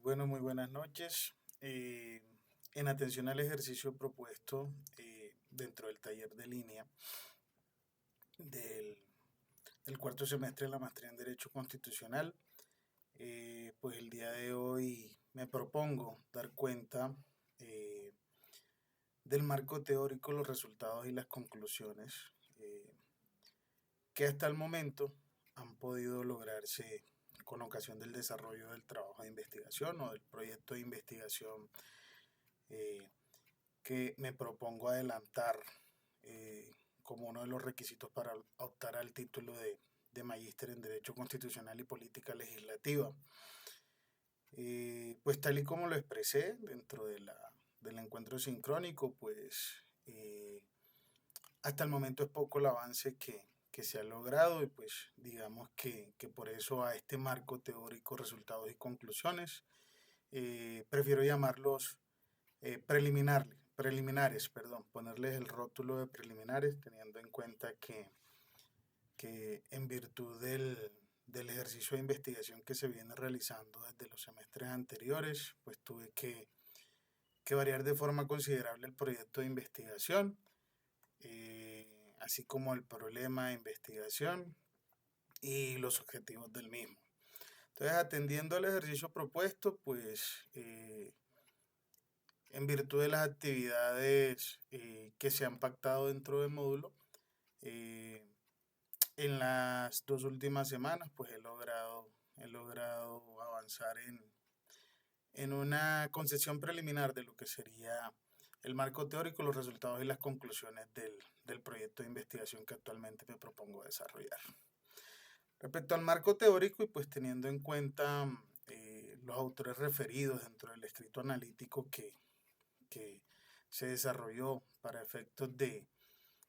Bueno, muy buenas noches. En atención al ejercicio propuesto dentro del taller de línea del, del cuarto semestre de la maestría en Derecho Constitucional, pues el día de hoy me propongo dar cuenta eh, del marco teórico, los resultados y las conclusiones eh, que hasta el momento han podido lograrse con ocasión del desarrollo del trabajo de investigación o del proyecto de investigación eh, que me propongo adelantar como uno de los requisitos para optar al título de magíster en Derecho Constitucional y Política Legislativa. Pues tal y como lo expresé dentro del encuentro sincrónico, pues hasta el momento es poco el avance que se ha logrado y pues digamos que por eso a este marco teórico, resultados y conclusiones, prefiero llamarlos preliminares, perdón, ponerles el rótulo de preliminares, teniendo en cuenta que en virtud del ejercicio de investigación que se viene realizando desde los semestres anteriores, pues tuve que variar de forma considerable el proyecto de investigación, así como el problema de investigación y los objetivos del mismo. Entonces, atendiendo al ejercicio propuesto, pues en virtud de las actividades que se han pactado dentro del módulo, eh, en las dos últimas semanas pues he logrado avanzar en una concepción preliminar de lo que sería el marco teórico, los resultados y las conclusiones del proyecto de investigación que actualmente me propongo desarrollar. Respecto al marco teórico y pues teniendo en cuenta los autores referidos dentro del escrito analítico que se desarrolló para efectos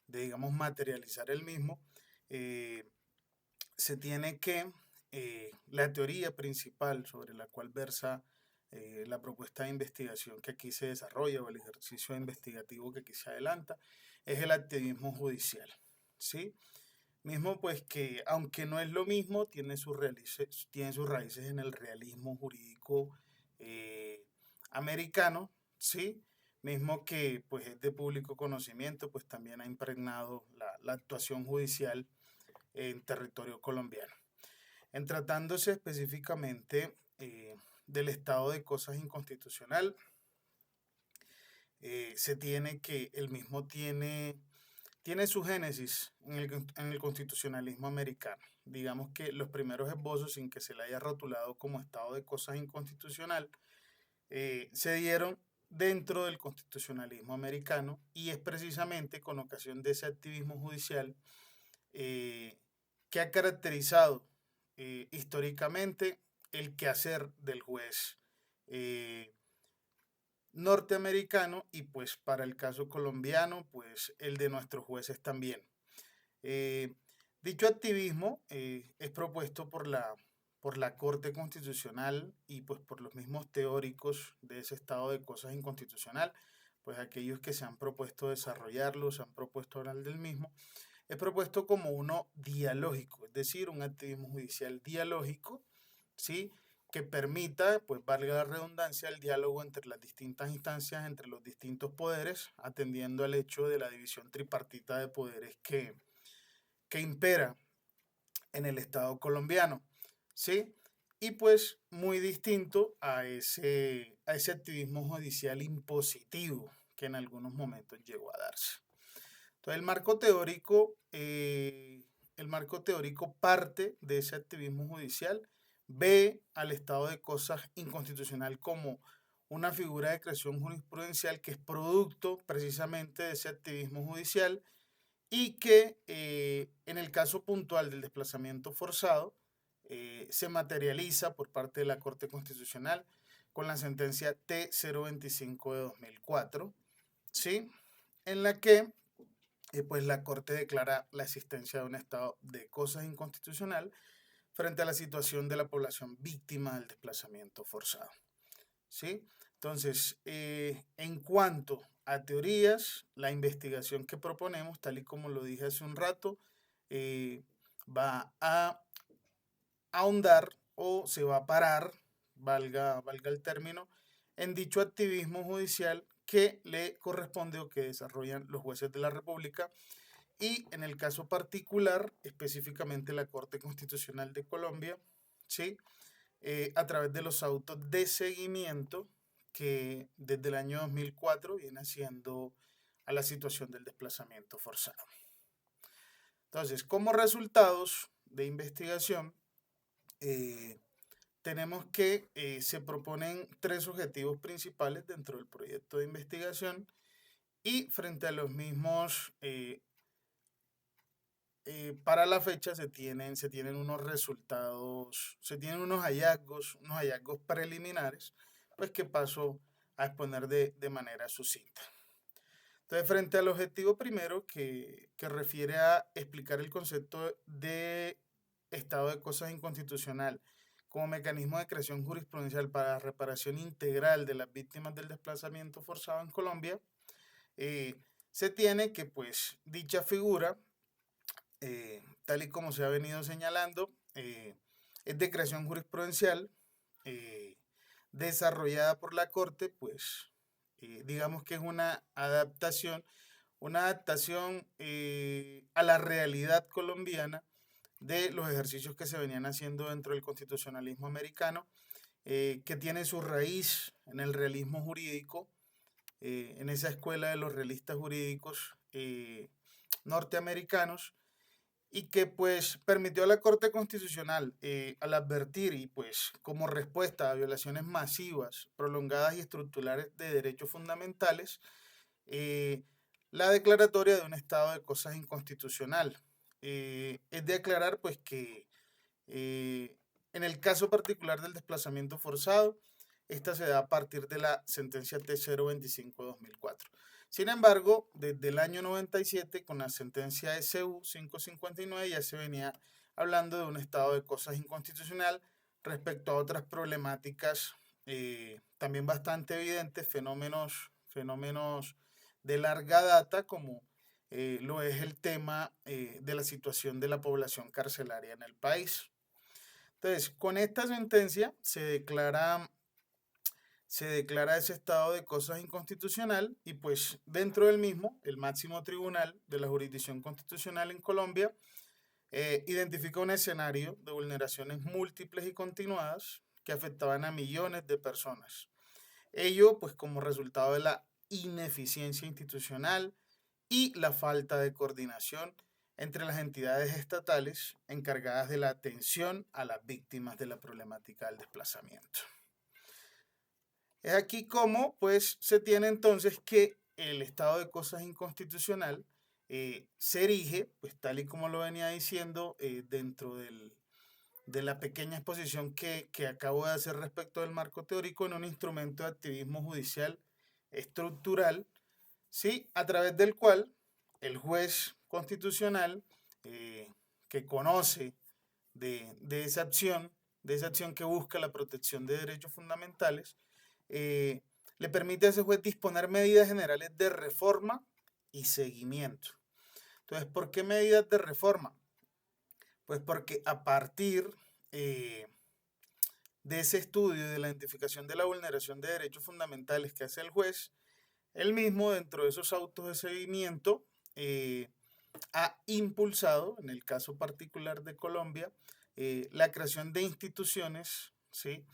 digamos, materializar el mismo, eh, se tiene que la teoría principal sobre la cual versa la propuesta de investigación que aquí se desarrolla o el ejercicio investigativo que aquí se adelanta es el activismo judicial, ¿sí? Mismo pues que, aunque no es lo mismo, tiene sus raíces en el realismo jurídico eh, americano, ¿sí? Mismo que pues es de público conocimiento, pues también ha impregnado la actuación judicial en territorio colombiano. En tratándose específicamente del estado de cosas inconstitucional, se tiene que el mismo tiene su génesis en el constitucionalismo americano. Digamos que los primeros esbozos, sin que se le haya rotulado como estado de cosas inconstitucional, se dieron dentro del constitucionalismo americano y es precisamente con ocasión de ese activismo judicial eh, que ha caracterizado históricamente el quehacer del juez eh, norteamericano y pues para el caso colombiano, pues el de nuestros jueces también. Eh, Dicho activismo es propuesto por la Corte Constitucional y pues por los mismos teóricos de ese estado de cosas inconstitucional, pues aquellos que se han propuesto desarrollarlo, se han propuesto hablar del mismo, es propuesto como uno dialógico, es decir, un activismo judicial dialógico, ¿sí? Que permita, pues valga la redundancia, el diálogo entre las distintas instancias, entre los distintos poderes, atendiendo al hecho de la división tripartita de poderes que impera en el Estado colombiano, ¿sí? Y pues muy distinto a ese activismo judicial impositivo que en algunos momentos llegó a darse. Entonces el marco teórico parte de ese activismo judicial, ve al estado de cosas inconstitucional como una figura de creación jurisprudencial que es producto precisamente de ese activismo judicial y que en el caso puntual del desplazamiento forzado se materializa por parte de la Corte Constitucional con la sentencia T025 de 2004, ¿sí? En la que pues la Corte declara la existencia de un estado de cosas inconstitucional frente a la situación de la población víctima del desplazamiento forzado, ¿sí? Entonces, en cuanto a teorías, la investigación que proponemos, tal y como lo dije hace un rato, va a ahondar o se va a parar, valga el término, en dicho activismo judicial que le corresponde o que desarrollan los jueces de la República y en el caso particular, específicamente la Corte Constitucional de Colombia, ¿sí? A través de los autos de seguimiento que desde el año 2004 viene haciendo a la situación del desplazamiento forzado. Entonces, como resultados de investigación, tenemos que se proponen tres objetivos principales dentro del proyecto de investigación y frente a los mismos, para la fecha se tienen unos resultados, se tienen unos hallazgos preliminares, pues que paso a exponer de manera sucinta. Entonces, frente al objetivo primero que refiere a explicar el concepto de estado de cosas inconstitucional como mecanismo de creación jurisprudencial para la reparación integral de las víctimas del desplazamiento forzado en Colombia, se tiene que pues dicha figura, tal y como se ha venido señalando, es de creación jurisprudencial eh, desarrollada por la Corte, pues digamos que es una adaptación a la realidad colombiana de los ejercicios que se venían haciendo dentro del constitucionalismo americano, que tiene su raíz en el realismo jurídico, en esa escuela de los realistas jurídicos norteamericanos, y que pues permitió a la Corte Constitucional, al advertir y pues como respuesta a violaciones masivas, prolongadas y estructurales de derechos fundamentales, eh, la declaratoria de un estado de cosas inconstitucional. Es de aclarar pues que en el caso particular del desplazamiento forzado, esta se da a partir de la sentencia T025/2004. Sin embargo, desde el año 97, con la sentencia SU 559, ya se venía hablando de un estado de cosas inconstitucional respecto a otras problemáticas también bastante evidentes, fenómenos de larga data, como lo es el tema de la situación de la población carcelaria en el país. Entonces, con esta sentencia se declara ese estado de cosas inconstitucional y pues dentro del mismo, el máximo tribunal de la jurisdicción constitucional en Colombia identifica un escenario de vulneraciones múltiples y continuadas que afectaban a millones de personas. Ello pues como resultado de la ineficiencia institucional y la falta de coordinación entre las entidades estatales encargadas de la atención a las víctimas de la problemática del desplazamiento. Es aquí como pues se tiene entonces que el estado de cosas inconstitucional se erige, pues tal y como lo venía diciendo dentro de la pequeña exposición que acabo de hacer respecto del marco teórico, en un instrumento de activismo judicial estructural, ¿sí? A través del cual el juez constitucional que conoce de esa acción que busca la protección de derechos fundamentales, le permite a ese juez disponer medidas generales de reforma y seguimiento. Entonces, ¿por qué medidas de reforma? Pues porque a partir de ese estudio de la identificación de la vulneración de derechos fundamentales que hace el juez, él mismo dentro de esos autos de seguimiento ha impulsado, en el caso particular de Colombia, la creación de instituciones, ¿sí?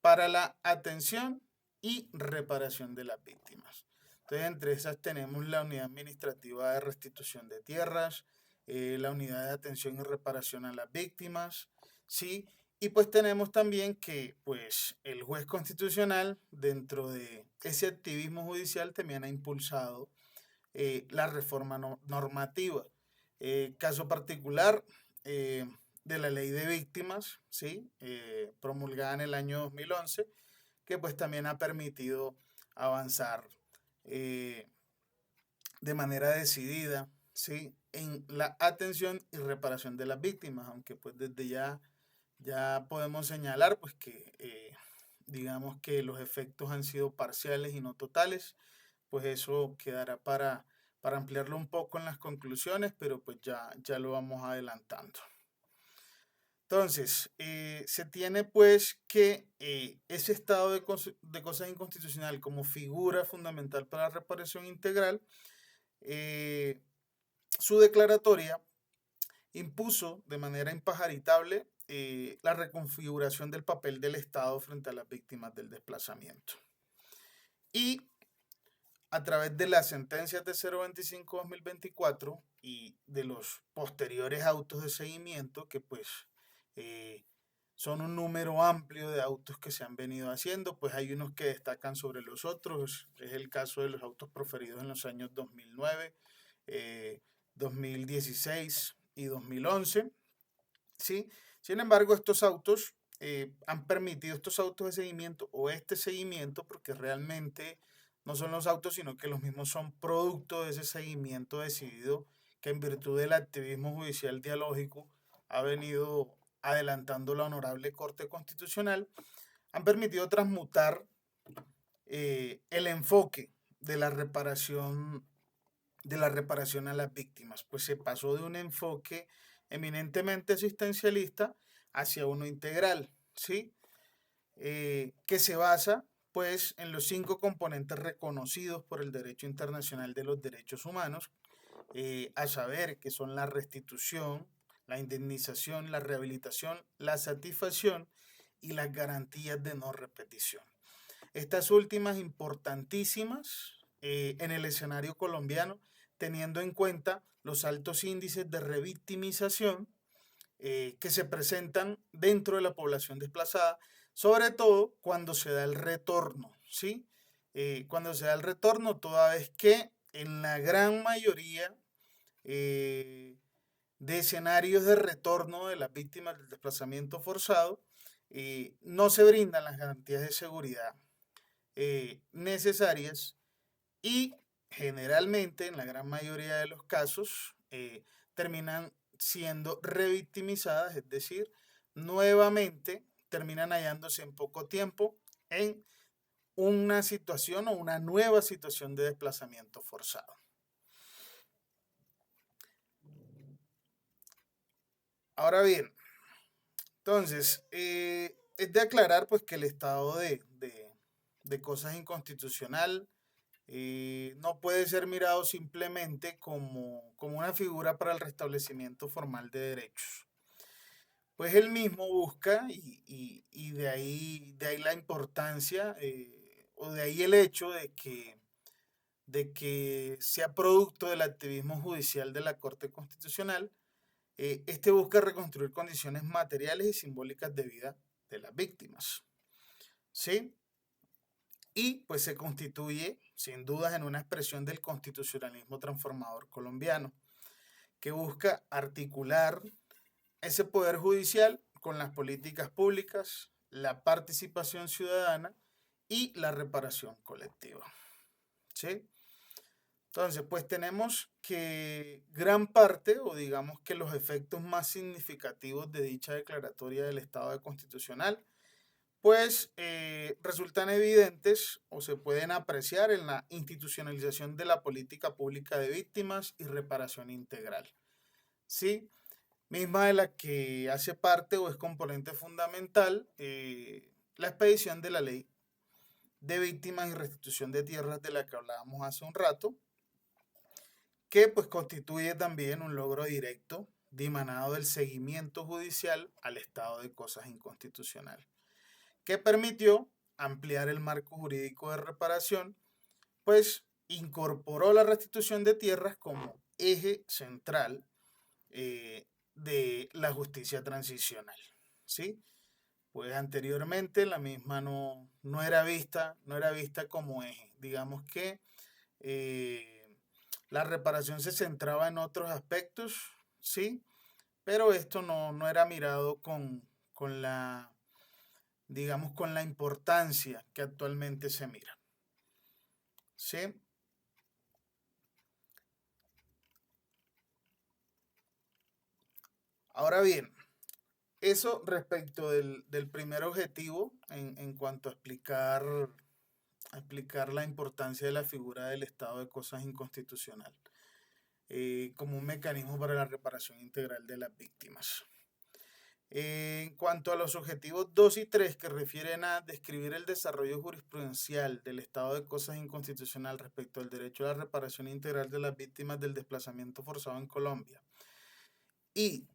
Para la atención y reparación de las víctimas. Entonces, entre esas tenemos la Unidad Administrativa de Restitución de Tierras, la Unidad de Atención y Reparación a las Víctimas, ¿sí? Y pues tenemos también que pues el juez constitucional dentro de ese activismo judicial también ha impulsado la reforma normativa. Caso particular de la ley de víctimas, ¿sí? Promulgada en el año 2011, que pues también ha permitido avanzar de manera decidida, ¿sí? En la atención y reparación de las víctimas, aunque pues desde ya podemos señalar pues que digamos que los efectos han sido parciales y no totales, pues eso quedará para ampliarlo un poco en las conclusiones, pero pues ya lo vamos adelantando. Entonces, se tiene pues que ese estado de cosas inconstitucional como figura fundamental para la reparación integral, eh, su declaratoria impuso de manera impajaritable la reconfiguración del papel del Estado frente a las víctimas del desplazamiento. Y a través de las sentencias de 025-2024 y de los posteriores autos de seguimiento, que pues eh, son un número amplio de autos que se han venido haciendo, pues hay unos que destacan sobre los otros. Es el caso de los autos proferidos en los años 2009, 2016 y 2011, ¿sí? Sin embargo, estos autos han permitido, estos autos de seguimiento o este seguimiento, porque realmente no son los autos, sino que los mismos son producto de ese seguimiento decidido que en virtud del activismo judicial dialógico ha venido adelantando la Honorable Corte Constitucional, han permitido transmutar el enfoque de la reparación a las víctimas, pues se pasó de un enfoque eminentemente asistencialista hacia uno integral, ¿sí? Que se basa pues en los 5 componentes reconocidos por el derecho internacional de los derechos humanos, a saber que son la restitución, la indemnización, la rehabilitación, la satisfacción y las garantías de no repetición. Estas últimas importantísimas en el escenario colombiano, teniendo en cuenta los altos índices de revictimización que se presentan dentro de la población desplazada, sobre todo cuando se da el retorno, ¿sí? Cuando se da el retorno, toda vez que en la gran mayoría de escenarios de retorno de las víctimas del desplazamiento forzado, no se brindan las garantías de seguridad necesarias y generalmente, en la gran mayoría de los casos, terminan siendo revictimizadas, es decir, nuevamente terminan hallándose en poco tiempo en una situación o una nueva situación de desplazamiento forzado. Ahora bien, entonces, es de aclarar pues que el estado de cosas inconstitucional no puede ser mirado simplemente como una figura para el restablecimiento formal de derechos. Pues él mismo busca, y de ahí la importancia, o de ahí el hecho de que sea producto del activismo judicial de la Corte Constitucional, este busca reconstruir condiciones materiales y simbólicas de vida de las víctimas. ¿Sí? Y pues se constituye, sin dudas, en una expresión del constitucionalismo transformador colombiano, que busca articular ese poder judicial con las políticas públicas, la participación ciudadana y la reparación colectiva. ¿Sí? Entonces, pues tenemos que gran parte, o digamos que los efectos más significativos de dicha declaratoria del Estado de Constitucional, pues resultan evidentes o se pueden apreciar en la institucionalización de la política pública de víctimas y reparación integral, ¿sí? Misma de la que hace parte o es componente fundamental la expedición de la ley de víctimas y restitución de tierras de la que hablábamos hace un rato, que pues constituye también un logro directo dimanado del seguimiento judicial al estado de cosas inconstitucional, que permitió ampliar el marco jurídico de reparación, pues incorporó la restitución de tierras como eje central de la justicia transicional, ¿sí? Pues anteriormente la misma no era vista como eje. Digamos que la reparación se centraba en otros aspectos, ¿sí? Pero esto no era mirado con la, digamos, con la importancia que actualmente se mira, ¿sí? Ahora bien, eso respecto del primer objetivo en cuanto a explicar la importancia de la figura del estado de cosas inconstitucional como un mecanismo para la reparación integral de las víctimas. En cuanto a los objetivos 2 y 3 que refieren a describir el desarrollo jurisprudencial del estado de cosas inconstitucional respecto al derecho a la reparación integral de las víctimas del desplazamiento forzado en Colombia y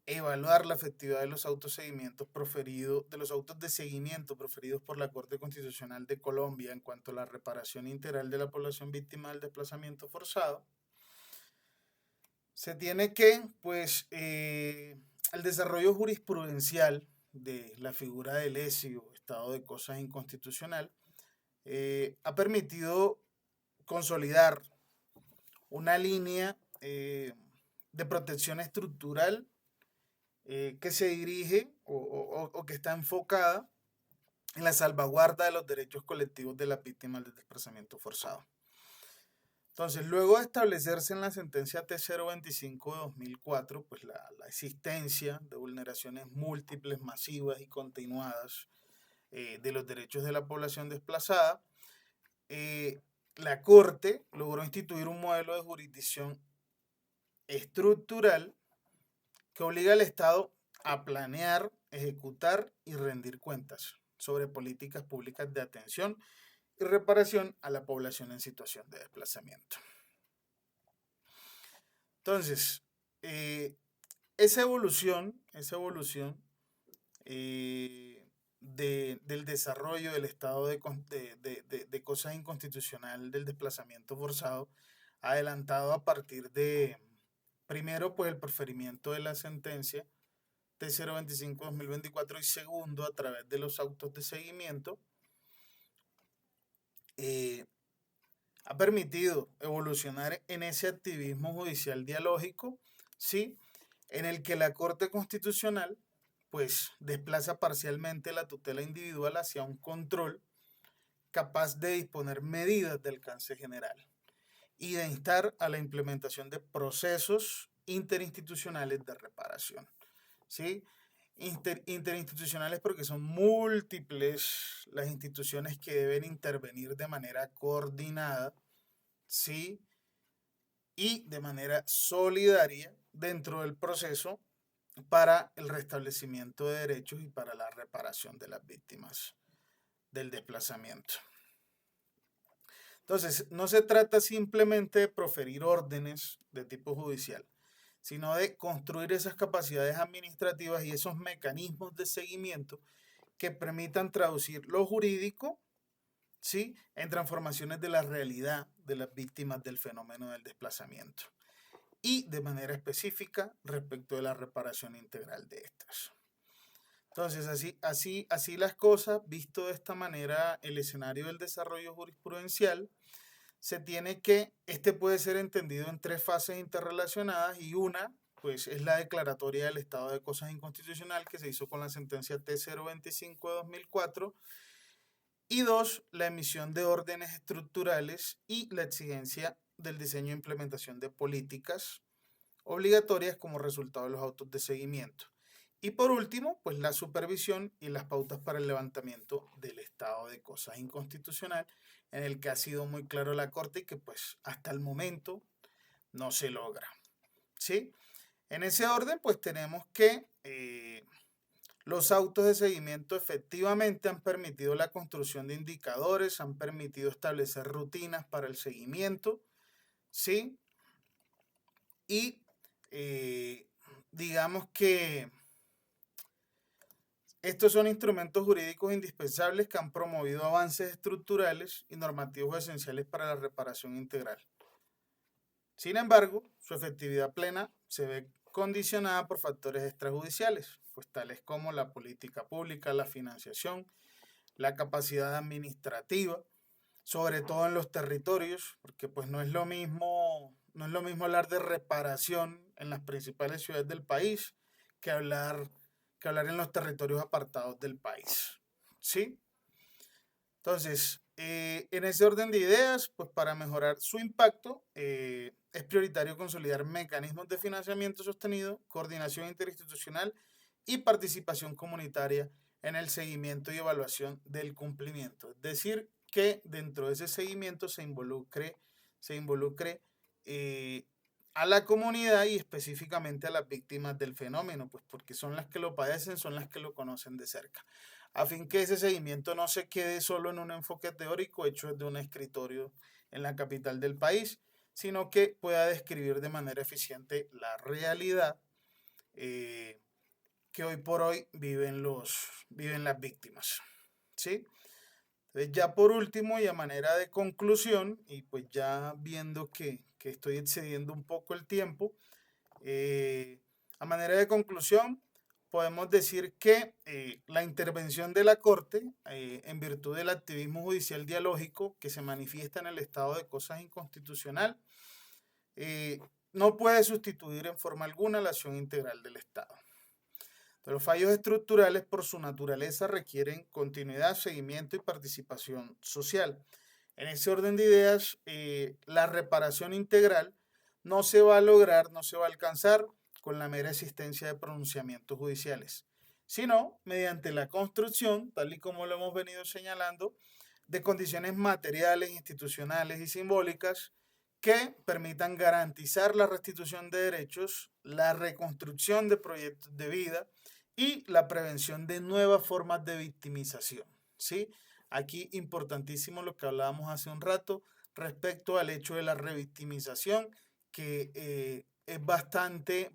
evaluar la efectividad de los autos de seguimiento proferidos por la Corte Constitucional de Colombia en cuanto a la reparación integral de la población víctima del desplazamiento forzado, se tiene que, pues, el desarrollo jurisprudencial de la figura de lesio, estado de cosas inconstitucional, ha permitido consolidar una línea de protección estructural que se dirige o que está enfocada en la salvaguarda de los derechos colectivos de las víctimas del desplazamiento forzado. Entonces, luego de establecerse en la sentencia T025 de 2004, pues la existencia de vulneraciones múltiples, masivas y continuadas de los derechos de la población desplazada, la Corte logró instituir un modelo de jurisdicción estructural que obliga al Estado a planear, ejecutar y rendir cuentas sobre políticas públicas de atención y reparación a la población en situación de desplazamiento. Entonces, esa evolución del desarrollo del estado de cosas inconstitucional del desplazamiento forzado, adelantado a partir de, primero, pues el proferimiento de la sentencia T025-2024 y segundo, a través de los autos de seguimiento, ha permitido evolucionar en ese activismo judicial dialógico, ¿sí? En el que la Corte Constitucional pues desplaza parcialmente la tutela individual hacia un control capaz de disponer medidas de alcance general y de instar a la implementación de procesos interinstitucionales de reparación, ¿sí? Interinstitucionales porque son múltiples las instituciones que deben intervenir de manera coordinada, ¿sí? Y de manera solidaria dentro del proceso para el restablecimiento de derechos y para la reparación de las víctimas del desplazamiento. Entonces, no se trata simplemente de proferir órdenes de tipo judicial, sino de construir esas capacidades administrativas y esos mecanismos de seguimiento que permitan traducir lo jurídico, ¿sí?, en transformaciones de la realidad de las víctimas del fenómeno del desplazamiento y de manera específica respecto de la reparación integral de estas. Entonces, así las cosas, visto de esta manera el escenario del desarrollo jurisprudencial, se tiene que, puede ser entendido en tres fases interrelacionadas y una, pues, es la declaratoria del estado de cosas inconstitucional que se hizo con la sentencia T025 de 2004 y dos, la emisión de órdenes estructurales y la exigencia del diseño e implementación de políticas obligatorias como resultado de los autos de seguimiento. Y por último, pues la supervisión y las pautas para el levantamiento del estado de cosas inconstitucional, en el que ha sido muy claro la Corte y que pues hasta el momento no se logra, ¿sí? En ese orden, pues tenemos que los autos de seguimiento efectivamente han permitido la construcción de indicadores, han permitido establecer rutinas para el seguimiento, ¿sí? Y digamos que estos son instrumentos jurídicos indispensables que han promovido avances estructurales y normativos esenciales para la reparación integral. Sin embargo, su efectividad plena se ve condicionada por factores extrajudiciales, pues tales como la política pública, la financiación, la capacidad administrativa, sobre todo en los territorios, porque pues no es lo mismo hablar de reparación en las principales ciudades del país que hablar en los territorios apartados del país, ¿sí? Entonces, en ese orden de ideas, pues para mejorar su impacto, es prioritario consolidar mecanismos de financiamiento sostenido, coordinación interinstitucional y participación comunitaria en el seguimiento y evaluación del cumplimiento. Es decir, que dentro de ese seguimiento se involucre a la comunidad y específicamente a las víctimas del fenómeno, pues porque son las que lo padecen, son las que lo conocen de cerca, a fin que ese seguimiento no se quede solo en un enfoque teórico hecho desde un escritorio en la capital del país, sino que pueda describir de manera eficiente la realidad que hoy por hoy viven las víctimas. ¿Sí? Entonces, ya por último y a manera de conclusión, y pues ya viendo que estoy excediendo un poco el tiempo, a manera de conclusión, podemos decir que la intervención de la Corte, en virtud del activismo judicial dialógico que se manifiesta en el estado de cosas inconstitucional, no puede sustituir en forma alguna la acción integral del Estado. Los fallos estructurales por su naturaleza requieren continuidad, seguimiento y participación social. En ese orden de ideas, la reparación integral no se va a lograr, no se va a alcanzar con la mera existencia de pronunciamientos judiciales, sino mediante la construcción, tal y como lo hemos venido señalando, de condiciones materiales, institucionales y simbólicas que permitan garantizar la restitución de derechos, la reconstrucción de proyectos de vida y la prevención de nuevas formas de victimización. ¿Sí? Aquí importantísimo lo que hablábamos hace un rato respecto al hecho de la revictimización, que es bastante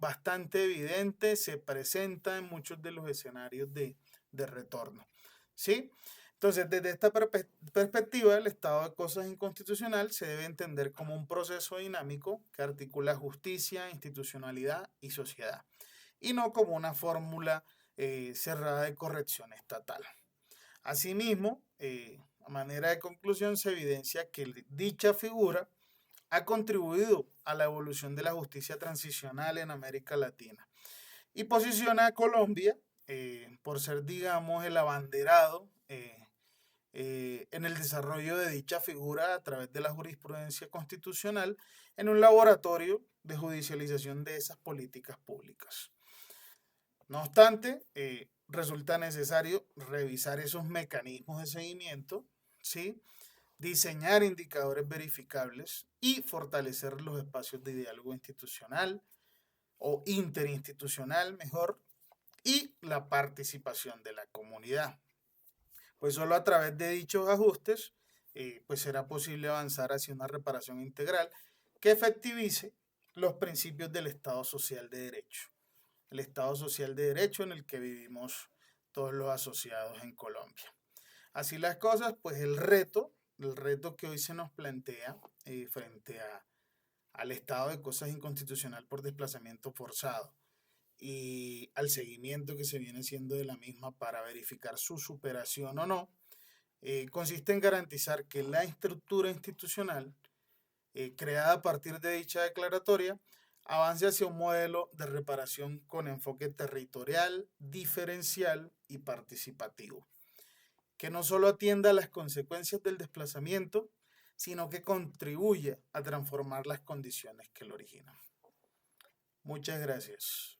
evidente, se presenta en muchos de los escenarios de retorno. ¿Sí? Entonces, desde esta perspectiva, el estado de cosas inconstitucional se debe entender como un proceso dinámico que articula justicia, institucionalidad y sociedad, y no como una fórmula cerrada de corrección estatal. Asimismo, a manera de conclusión, se evidencia que dicha figura ha contribuido a la evolución de la justicia transicional en América Latina y posiciona a Colombia por ser, digamos, el abanderado en el desarrollo de dicha figura a través de la jurisprudencia constitucional en un laboratorio de judicialización de esas políticas públicas. No obstante, resulta necesario revisar esos mecanismos de seguimiento, ¿sí? Diseñar indicadores verificables y fortalecer los espacios de diálogo institucional o interinstitucional, mejor, y la participación de la comunidad. Pues solo a través de dichos ajustes pues será posible avanzar hacia una reparación integral que efectivice los principios del Estado Social de Derecho. El Estado Social de Derecho en el que vivimos todos los asociados en Colombia. Así las cosas, pues el reto que hoy se nos plantea frente al estado de cosas inconstitucional por desplazamiento forzado y al seguimiento que se viene haciendo de la misma para verificar su superación o no, consiste en garantizar que la estructura institucional creada a partir de dicha declaratoria avance hacia un modelo de reparación con enfoque territorial, diferencial y participativo, que no solo atienda a las consecuencias del desplazamiento, sino que contribuya a transformar las condiciones que lo originan. Muchas gracias.